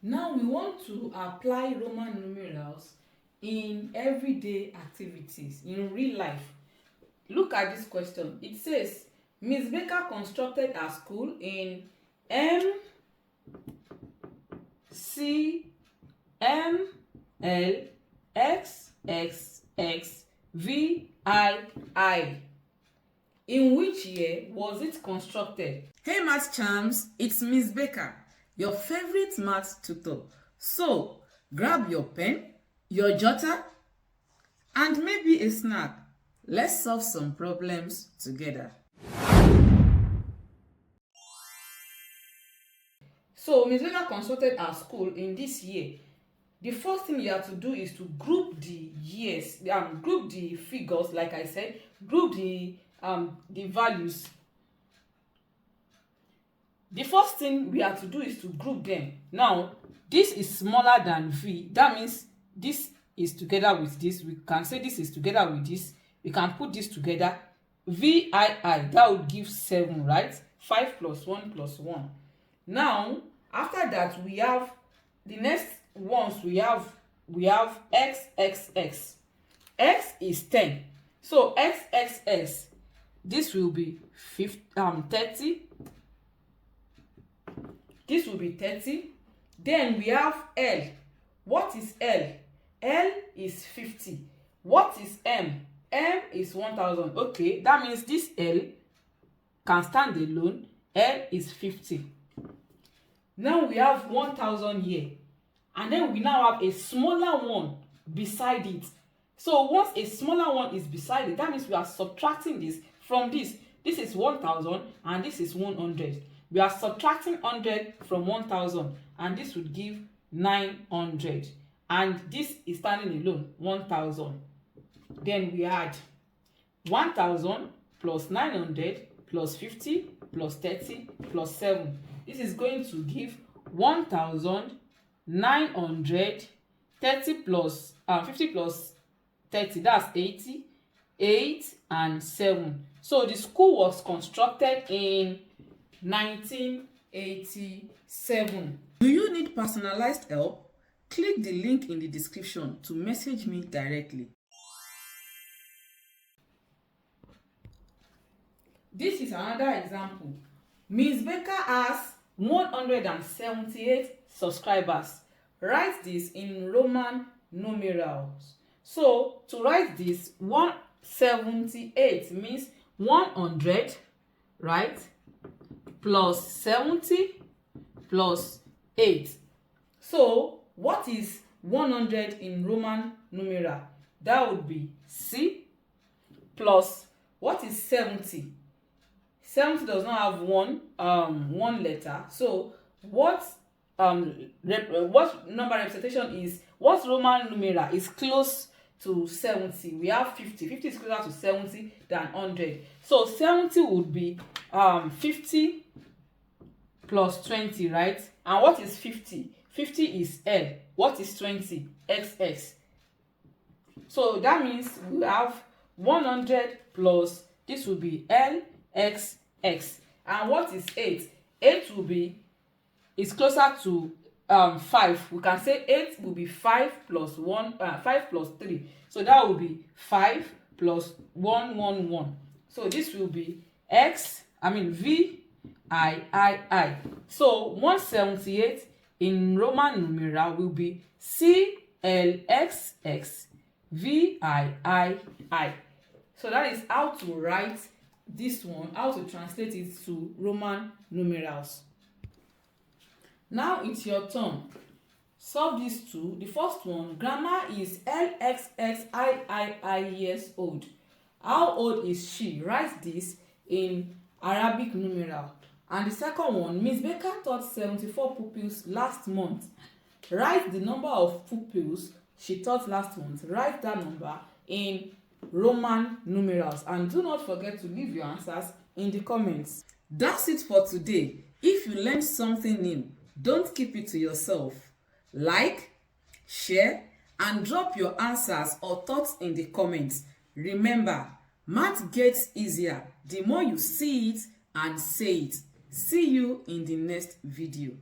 Now we want to apply Roman numerals in everyday activities, in real life. Look at this question. It says, Miss Becca constructed a school in M, C, M, L, X, X, X, V, I. In which year was it constructed? Hey math champs, it's Miss Becca, your favorite math tutor. So, grab your pen, your jotter, and maybe a snack. Let's solve some problems together. So, Miss Becca constructed our school in this year. The first thing you have to do is to group the years, group the figures, like I said, group the values. The first thing we have to do is to group them. Now, this is smaller than V. That means this is together with this. We can say this is together with this. We can put this together. VII, that would give 7, right? 5 plus 1 plus 1. Now, after that, we have the next ones. We have X. X is 10. So X. This will be 30. This will be 30. Then we have L. What is L? L is 50. What is M? M is 1000. Okay, that means this L can stand alone. L is 50. Now we have 1000 here. And then we now have a smaller one beside it. So once a smaller one is beside it, that means we are subtracting this from this. This is 1000 and this is 100. We are subtracting 100 from 1000 and this would give 900. And this is standing alone, 1000. Then we add 1000 plus 900 plus 50 plus 30 plus 7. This is going to give 1900. 30 plus 50 plus 30, that's 80. 8 and 7. So the school was constructed in 1987. Do you need personalized help? Click the link in the description to message me directly. This is another example. Miss Becca has 178 subscribers. Write this in Roman numerals. So to write this, 178 means 100, right? Plus 70 plus 8. So what is 100 in Roman numeral? That would be C plus what is 70? 70 does not have one letter. So what number representation is, what Roman numeral is close to 70? We have 50. 50 is closer to 70 than 100. So 70 would be 50 plus 20, right? And what is 50? 50 is L. What is 20? XX. So that means we have 100 plus, this will be LXX. And what is 8? 8 will be, is closer to 5. We can say 8 will be 5 plus 1, 5 plus 3. So that will be 5 plus 1. So this will be VII. So 178 in Roman numeral will be CLXX VII. So that is how to write this one, how to translate it to Roman numerals. Now it's your turn. Solve these two. The first one, grandma is LXXIII years old. How old is she? Write this in Arabic numeral. And the second one, Miss Becca taught 74 pupils last month. Write the number of pupils she taught last month. Write that number in Roman numerals. And do not forget to leave your answers in the comments. That's it for today. If you learned something new, don't keep it to yourself. Like, share, and drop your answers or thoughts in the comments. Remember, math gets easier the more you see it and say it. See you in the next video.